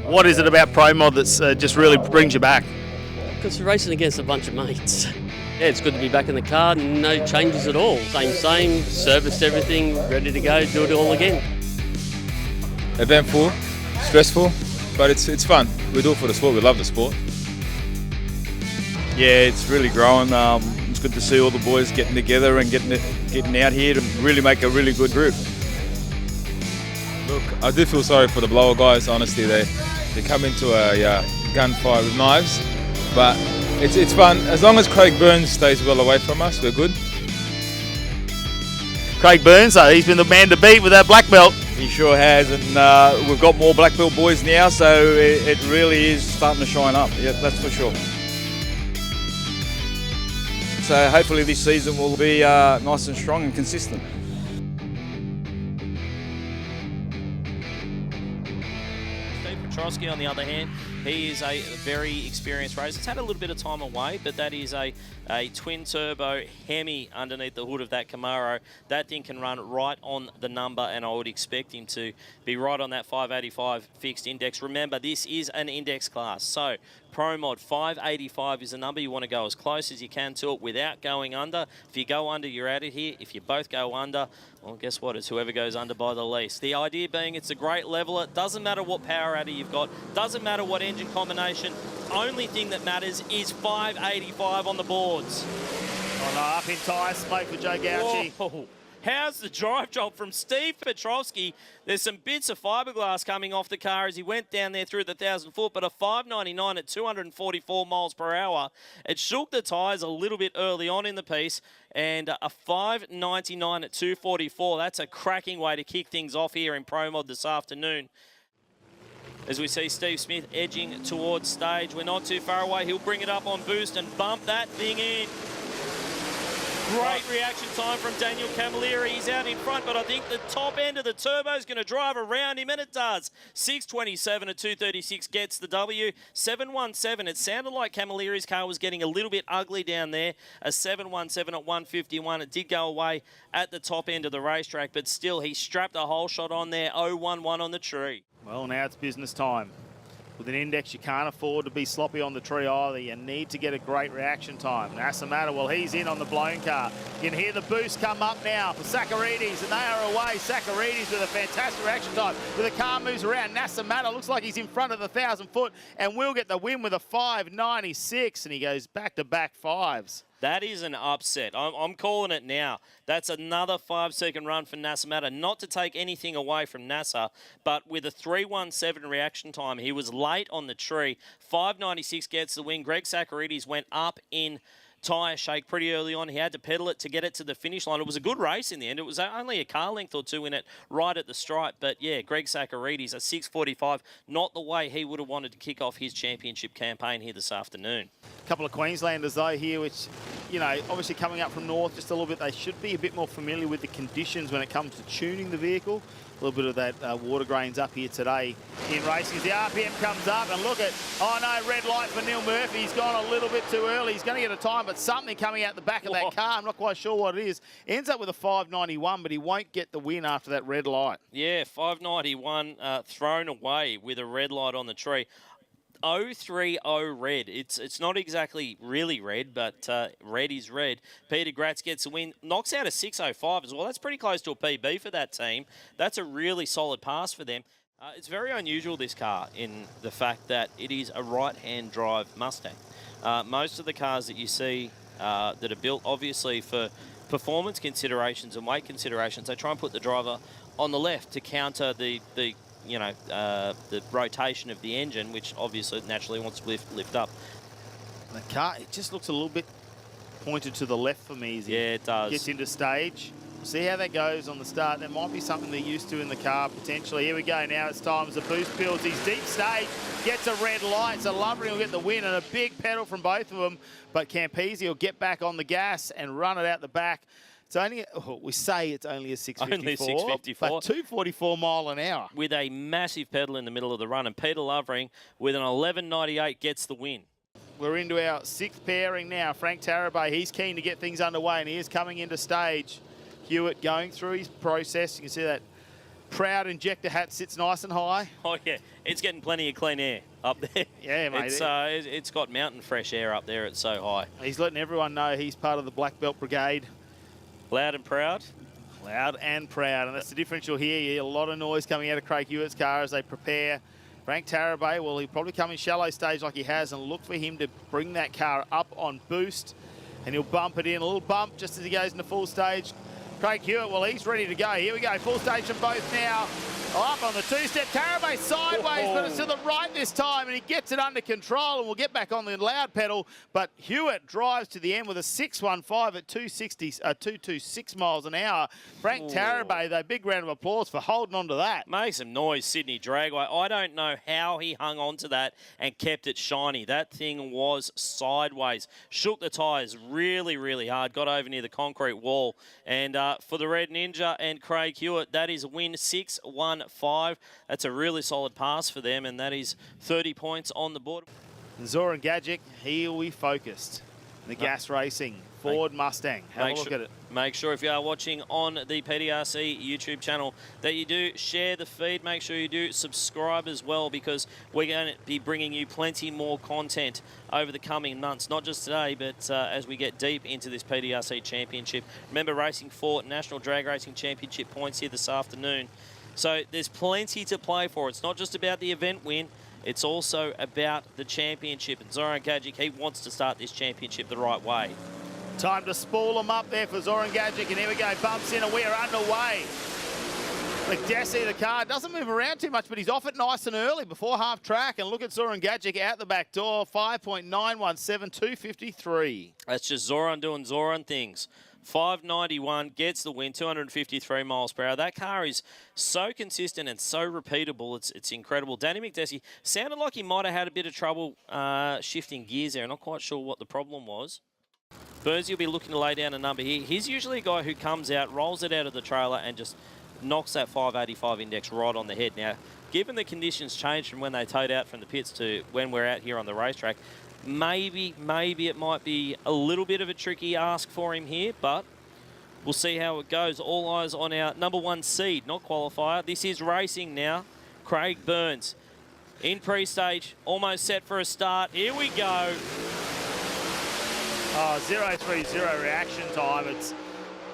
What is it about Pro Mod that's just really brings you back? Because you're racing against a bunch of mates. Yeah, it's good to be back in the car, no changes at all. Same, serviced everything, ready to go, do it all again. Eventful, stressful, but it's fun. We do it for the sport, we love the sport. Yeah, it's really growing. It's good to see all the boys getting together and getting out here to really make a really good group. Look, I do feel sorry for the blower guys, honestly. They come into a gunfight with knives, but it's fun. As long as Craig Burns stays well away from us, we're good. Craig Burns, he's been the man to beat with that black belt. He sure has, and we've got more black belt boys now, so it really is starting to shine up. Yeah, that's for sure. So hopefully this season will be nice and strong and consistent. Petrovsky, on the other hand, he is a very experienced racer. He's had a little bit of time away, but that is a twin-turbo Hemi underneath the hood of that Camaro. That thing can run right on the number, and I would expect him to be right on that 585 fixed index. Remember, this is an index class, so Pro Mod 585 is the number. You want to go as close as you can to it without going under. If you go under, you're out of here. If you both go under, well, guess what? It's whoever goes under by the least. The idea being it's a great leveler. It doesn't matter what power adder you've got. Doesn't matter what engine combination. Only thing that matters is 585 on the boards. Oh no, up in tyre smoke for Joe Gauci. Whoa. How's the drive job from Steve Petrovsky? There's some bits of fiberglass coming off the car as he went down there through the 1,000 foot, but a 599 at 244 miles per hour. It shook the tyres a little bit early on in the piece, and a 599 at 244. That's a cracking way to kick things off here in Pro Mod this afternoon. As we see Steve Smith edging towards stage. We're not too far away. He'll bring it up on boost and bump that thing in. Great reaction time from Daniel Camilleri. He's out in front, but I think the top end of the turbo is going to drive around him, and it does. 627 at 236 gets the W. 717, it sounded like Camilleri's car was getting a little bit ugly down there. A 717 at 151. It did go away at the top end of the racetrack, but still, he strapped a whole shot on there. 011 on the tree. Well, now it's business time. With an index, you can't afford to be sloppy on the tree either. You need to get a great reaction time. Nasamata, well, he's in on the blown car. You can hear the boost come up now for Sakarides, and they are away. Sakarides with a fantastic reaction time. With the car moves around, Nasamata looks like he's in front of the 1,000 foot and will get the win with a 596, and he goes back-to-back fives. That is an upset. I'm calling it now. That's another 5-second run for Nasamata. Not to take anything away from NASA, but with a 317 reaction time, he was late on the tree. 596 gets the win. Greg Sakarides went up in tyre shake pretty early on. He had to pedal it to get it to the finish line. It was a good race in the end. It was only a car length or two in it right at the stripe. But yeah, Greg Sakarides, a 645, not the way he would have wanted to kick off his championship campaign here this afternoon. A couple of Queenslanders though here, which, you know, obviously coming up from north just a little bit, they should be a bit more familiar with the conditions when it comes to tuning the vehicle. A little bit of that water grains up here today in racing. As the RPM comes up, and look at, oh no, red light for Neil Murphy. He's gone a little bit too early. He's going to get a time, but something coming out the back of that car. I'm not quite sure what it is. Ends up with a 591, but he won't get the win after that red light. Yeah, 591 thrown away with a red light on the tree. 030 red. It's not exactly really red, but red is red. Peter Gratz gets a win. Knocks out a 605 as well. That's pretty close to a PB for that team. That's a really solid pass for them. It's very unusual, this car, in the fact that it is a right-hand drive Mustang. Most of the cars that you see that are built, obviously, for performance considerations and weight considerations, they try and put the driver on the left to counter the rotation of the engine, which obviously naturally wants to lift up. The car, it just looks a little bit pointed to the left for me as he it does. Gets into stage. See how that goes on the start. There might be something they're used to in the car, potentially. Here we go now. It's time as the boost builds. He's deep stage, gets a red light. So Lovering will get the win, and a big pedal from both of them. But Campese will get back on the gas and run it out the back. It's only, we say it's only a 654. Only 654. But 244 mile an hour. With a massive pedal in the middle of the run. And Peter Lovering, with an 1198, gets the win. We're into our sixth pairing now. Frank Tarabay, he's keen to get things underway, and he is coming into stage. Hewitt going through his process. You can see that Proud injector hat sits nice and high. Oh, yeah. It's getting plenty of clean air up there. Yeah, mate. It's got mountain fresh air up there. It's so high. He's letting everyone know he's part of the Black Belt Brigade. Loud and proud. Loud and proud, and that's the differential here. A lot of noise coming out of Craig Hewitt's car as they prepare. Frank Tarabay, well, he'll probably come in shallow stage like he has and look for him to bring that car up on boost, and he'll bump it in. A little bump just as he goes into full stage. Craig Hewitt, well, he's ready to go. Here we go, full stage from both now. Up on the two-step. Tarabay sideways, but it's to the right this time, and he gets it under control, and we'll get back on the loud pedal. But Hewitt drives to the end with a 6.15 at 226 miles an hour. Frank Tarabay, though, big round of applause for holding on to that. Make some noise, Sydney Dragway. I don't know how he hung on to that and kept it shiny. That thing was sideways. Shook the tyres really, really hard. Got over near the concrete wall. And for the Red Ninja and Craig Hewitt, that is a win 6-1-5. That's a really solid pass for them, and that is 30 points on the board. Zoran Gadget, he'll be focused. The gas racing Ford Mustang. Have a look at it. Make sure if you are watching on the PDRC YouTube channel that you do share the feed. Make sure you do subscribe as well, because we're going to be bringing you plenty more content over the coming months. Not just today, but as we get deep into this PDRC Championship. Remember, racing for National Drag Racing Championship points here this afternoon. So there's plenty to play for. It's not just about the event win. It's also about the championship. And Zoran Gadget, he wants to start this championship the right way. Time to spool them up there for Zoran Gadget. And here we go. Bumps in and we're underway. McDessie, the car, doesn't move around too much, but he's off it nice and early before half track. And look at Zoran Gadget out the back door. 5.917, 253. That's just Zoran doing Zoran things. 591 gets the win, 253 miles per hour. That car is so consistent and so repeatable. It's incredible. Danny McDessie sounded like he might have had a bit of trouble shifting gears there. I'm not quite sure what the problem was. Bursey will be looking to lay down a number here. He's usually a guy who comes out, rolls it out of the trailer, and just knocks that 585 index right on the head. Now, given the conditions changed from when they towed out from the pits to when we're out here on the racetrack, maybe it might be a little bit of a tricky ask for him here, but we'll see how it goes. All eyes on our number one seed, not qualifier. This is racing now. Craig Burns in pre-stage, almost set for a start. Here we go. 0.30 reaction time. It's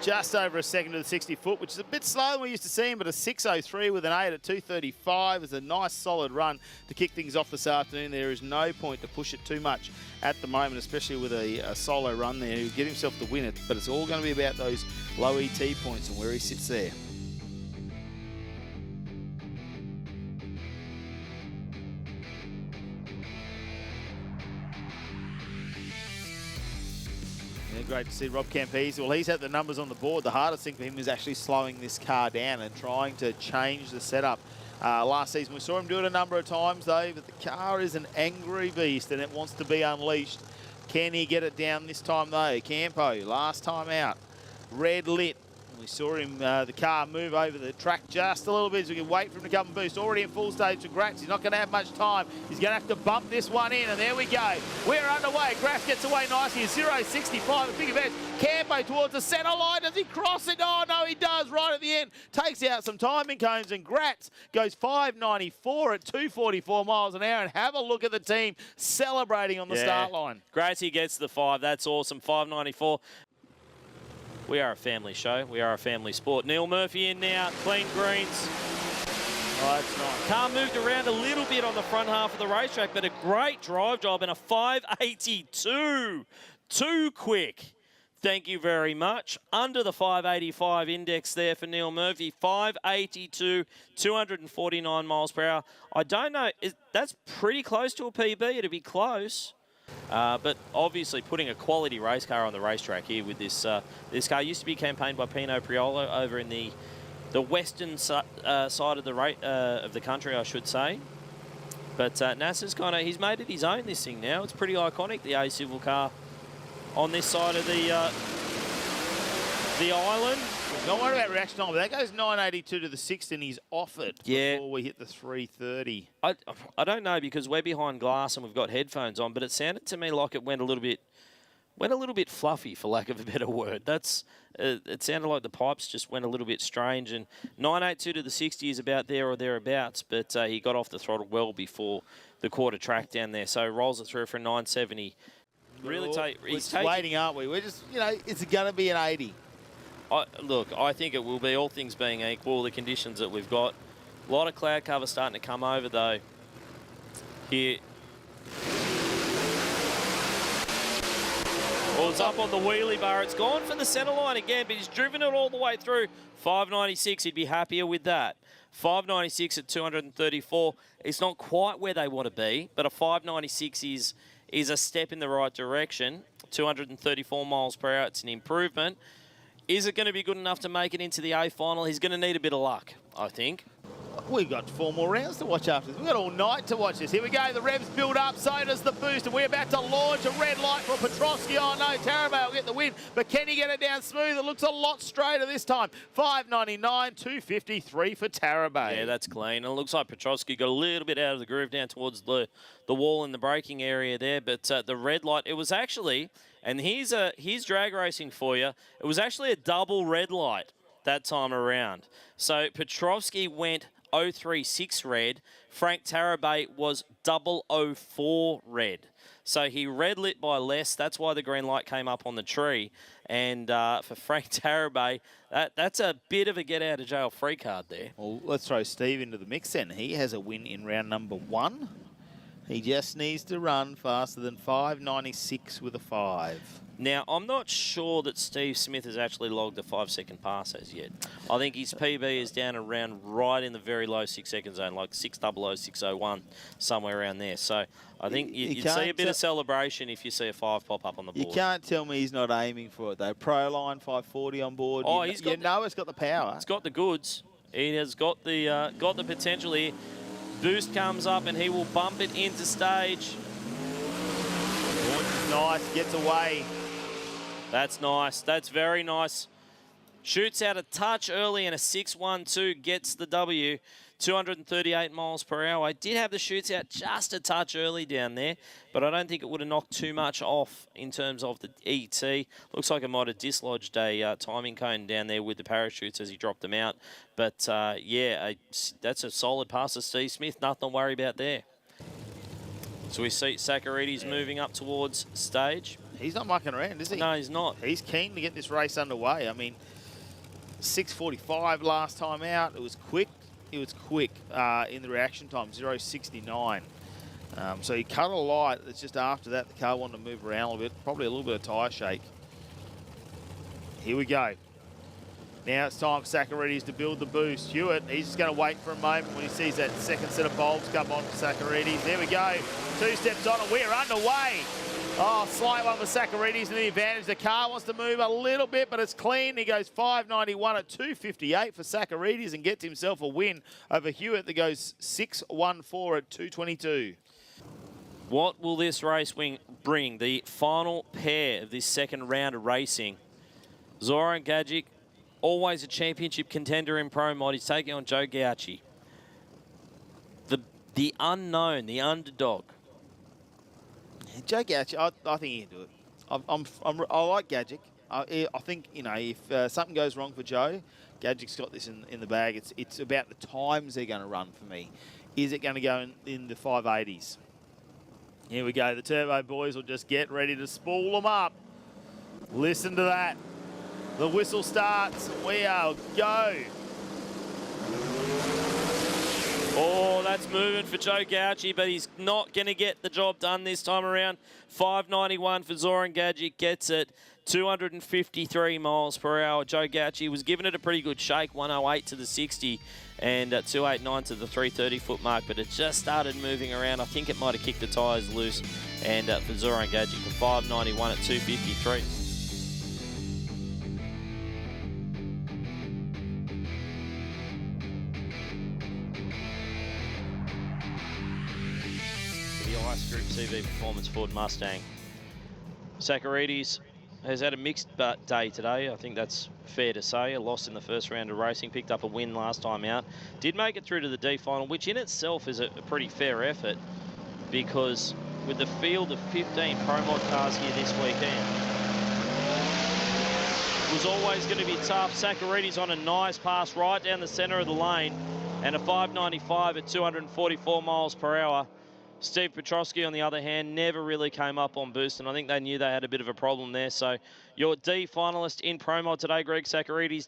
just over a second to the 60 foot, which is a bit slower than we used to see him, but a 6.03 with an 8 at 2.35 is a nice solid run to kick things off this afternoon. There is no point to push it too much at the moment, especially with a solo run there. He'll get himself to win it, but it's all going to be about those low ET points and where he sits there. Great to see Rob Campese. Well, he's had the numbers on the board. The hardest thing for him is actually slowing this car down and trying to change the setup. Last season, we saw him do it a number of times, though, but the car is an angry beast and it wants to be unleashed. Can he get it down this time, though? Campo, last time out, red lit. We saw him, the car move over the track just a little bit, so we can wait for him to come and boost. Already in full stage for Gratz. He's not going to have much time. He's going to have to bump this one in, and there we go. We're underway. Gratz gets away nicely. 0.65, a big event. Campo towards the centre line. Does he cross it? Oh, no, he does right at the end. Takes out some timing cones, and Gratz goes 5.94 at 2.44 miles an hour. And have a look at the team celebrating on the start line. Gratz, he gets the 5. That's awesome. 5.94. We are a family show. We are a family sport. Neil Murphy in now. Clean greens. Oh, that's nice. Car moved around a little bit on the front half of the racetrack, but a great drive job and a 582. Too quick. Thank you very much. Under the 585 index there for Neil Murphy. 582, 249 miles per hour. I don't know. That's pretty close to a PB. It'd be close. But obviously putting a quality race car on the racetrack here with this this car used to be campaigned by Pino Priolo over in the western side of the country, I should say. But NASA's he's made it his own, this thing now. It's pretty iconic, the A-Civil car on this side of the island. Don't worry about reaction time, but that goes 9.82 to the 6th, and he's off it before we hit the 3.30. I don't know, because we're behind glass and we've got headphones on, but it sounded to me like it went a little bit went a little bit fluffy, for lack of a better word. That's it sounded like the pipes just went a little bit strange. And 982 to the 60 is about there or thereabouts, but he got off the throttle well before the quarter track down there. So rolls it through for a 970. Really, we're waiting, aren't we? We're just, you know, it's going to be an 80. Look, I think it will be, all things being equal, the conditions that we've got. A lot of cloud cover starting to come over, though, here. Well, it's up on the wheelie bar. It's gone for the centre line again, but he's driven it all the way through. 596, he'd be happier with that. 596 at 234. It's not quite where they want to be, but a 596 is a step in the right direction. 234 miles per hour, it's an improvement. Is it going to be good enough to make it into the A final? He's going to need a bit of luck, I think. We've got 4 more rounds to watch after this. We've got all night to watch this. Here we go. The revs build up. So does the boost. And we're about to launch a red light for Petrovsky. Oh, no. Tarabay will get the win. But can he get it down smooth? It looks a lot straighter this time. 599, 253 for Tarabay. Yeah, that's clean. And it looks like Petrovsky got a little bit out of the groove down towards the wall in the braking area there. But the red light, it was actually, and here's drag racing for you, it was actually a double red light that time around. So Petrovsky went 036 red. Frank Tarabay was 004 red. So he red lit by less. That's why the green light came up on the tree. And for Frank Tarabay, that's a bit of a get out of jail free card there. Well, let's throw Steve into the mix then. He has a win in round number 1. He just needs to run faster than 596 with a 5. Now, I'm not sure that Steve Smith has actually logged a 5-second pass as yet. I think his PB is down around right in the very low 6-second zone, like 600, 601, somewhere around there. So I think you'd see a bit of celebration if you see a 5 pop up on the board. You can't tell me he's not aiming for it, though. Proline 540 on board. Oh, it's got the power. It's got the goods. He has got the potential here. Boost comes up and he will bump it into stage. Nice, gets away. That's nice. That's very nice. Shoots out a touch early and a 6.12 gets the W. 238 miles per hour. I did have the shoots out just a touch early down there, but I don't think it would have knocked too much off in terms of the ET. Looks like it might have dislodged a timing cone down there with the parachutes as he dropped them out. But yeah, that's a solid pass to Steve Smith. Nothing to worry about there. So we see Sakaridis moving up towards stage. He's not mucking around, is he? No, he's not. He's keen to get this race underway. I mean, 6:45 last time out. It was quick. It was quick in the reaction time, 0.69. So he cut a light. It's just after that the car wanted to move around a little bit. Probably a little bit of tyre shake. Here we go. Now it's time for Sakaridis to build the boost. Hewitt, he's just going to wait for a moment when he sees that second set of bulbs come on for Sakaridis. There we go. 2 steps on and we're underway. Oh, slight one for Sakaridis and the advantage. The car wants to move a little bit, but it's clean. He goes 591 at 258 for Sakaridis and gets himself a win over Hewitt that goes 614 at 222. What will this race bring? The final pair of this second round of racing. Zoran Gajic, always a championship contender in Pro Mod. He's taking on Joe Gauci. The unknown, the underdog. Joe Gauci, I think he can do it. I like Gajic. I think, you know, if something goes wrong for Joe, Gajic's got this in the bag. It's about the times they're going to run for me. Is it going to go in the 580s? Here we go. The Turbo boys will just get ready to spool them up. Listen to that. The whistle starts. We are go. Oh, that's moving for Joe Gauci, but he's not going to get the job done this time around. 591 for Zoran Gajic gets it. 253 miles per hour. Joe Gauci was giving it a pretty good shake, 108 to the 60 and 289 to the 330-foot mark, but it just started moving around. I think it might have kicked the tyres loose, and for Zoran Gajic, for 591 at 253. Group CV Performance Ford Mustang. Sakaridis has had a mixed day today. I think that's fair to say. A loss in the first round of racing, picked up a win last time out. Did make it through to the D final, which in itself is a pretty fair effort because with the field of 15 Pro Mod cars here this weekend. It was always going to be tough. Saccharides on a nice pass right down the centre of the lane, and a 595 at 244 miles per hour. Steve Petrosky, on the other hand, never really came up on boost, and I think they knew they had a bit of a problem there. So your D finalist in Pro Mod today, Greg Saccharides.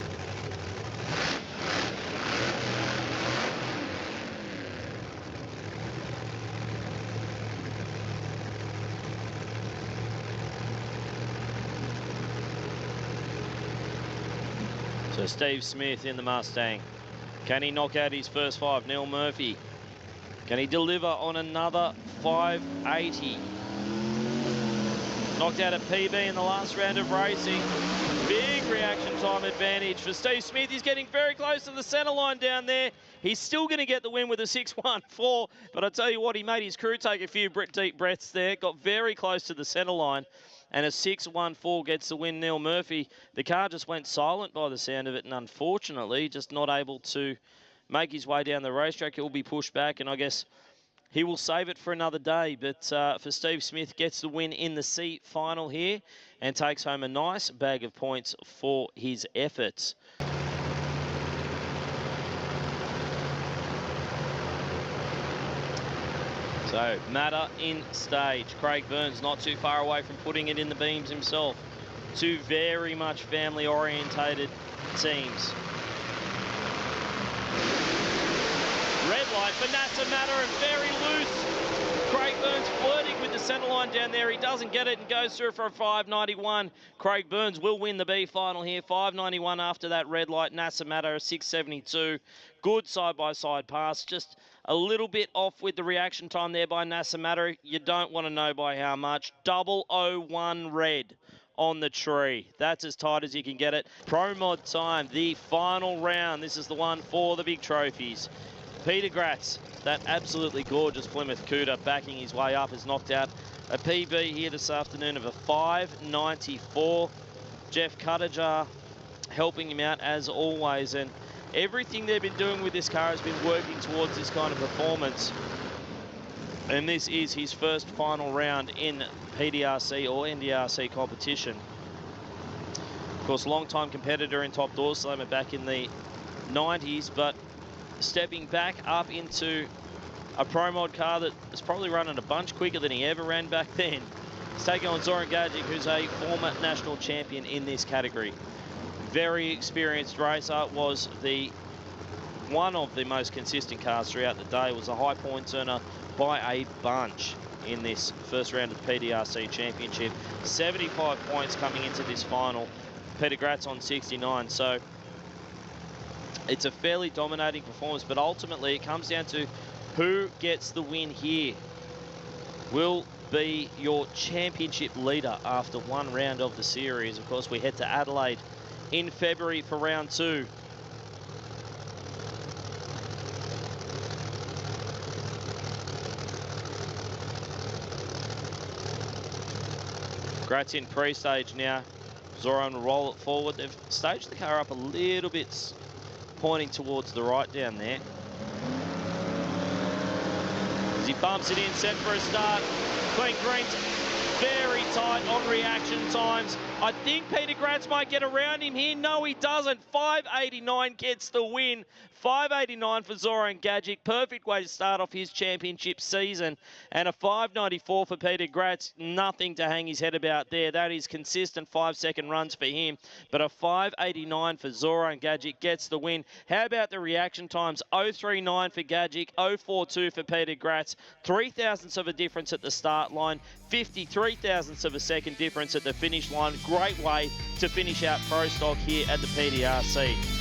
So Steve Smith in the Mustang. Can he knock out his first 5? Neil Murphy. Can he deliver on another 580? Knocked out a PB in the last round of racing. Big reaction time advantage for Steve Smith. He's getting very close to the centre line down there. He's still going to get the win with a 614, but I tell you what, he made his crew take a few deep breaths there. Got very close to the centre line, and a 614 gets the win. Neil Murphy, the car just went silent by the sound of it, and unfortunately just not able to make his way down the racetrack. He'll be pushed back, and I guess he will save it for another day. But for Steve Smith, gets the win in the C final here and takes home a nice bag of points for his efforts. So, Matter in stage. Craig Burns not too far away from putting it in the beams himself. Two very much family-orientated teams. Red light for NASA Matter and very loose. Craig Burns flirting with the centre line down there. He doesn't get it and goes through for a 591. Craig Burns will win the B final here. 591 after that red light. NASA Matter a 672. Good side-by-side pass. Just a little bit off with the reaction time there by NASA Matter. You don't want to know by how much. 001 red on the tree. That's as tight as you can get it. Pro Mod time, the final round. This is the one for the big trophies. Peter Gratz, that absolutely gorgeous Plymouth Cuda, backing his way up, has knocked out a PB here this afternoon of a 594. Jeff Cuttajar helping him out as always, and everything they've been doing with this car has been working towards this kind of performance. And this is his first final round in PDRC or NDRC competition. Of course, long-time competitor in Top Door Slammer back in the 90s, but stepping back up into a Pro Mod car that is probably running a bunch quicker than he ever ran back then. He's taking on Zoran Gajic, who's a former national champion in this category. Very experienced racer, was one of the most consistent cars throughout the day, was a high points earner by a bunch in this first round of the PDRC Championship. 75 points coming into this final. Peter Gratz on 69, so it's a fairly dominating performance, but ultimately it comes down to who gets the win here. Will be your championship leader after one round of the series. Of course, we head to Adelaide in February for round 2. Gratz in pre-stage now. Zoran will roll it forward. They've staged the car up a little bit, pointing towards the right down there. As he bumps it in, set for a start. Clean Green's very tight on reaction times. I think Peter Gratz might get around him here. No, he doesn't. 589 gets the win. 589 for Zoran Gajic. Perfect way to start off his championship season. And a 594 for Peter Gratz. Nothing to hang his head about there. That is consistent 5-second runs for him. But a 589 for Zoran Gajic gets the win. How about the reaction times? 039 for Gajic, 042 for Peter Gratz. 3 thousandths of a difference at the start line. 53 thousandths of a second difference at the finish line. Great way to finish out Pro Stock here at the PDRC.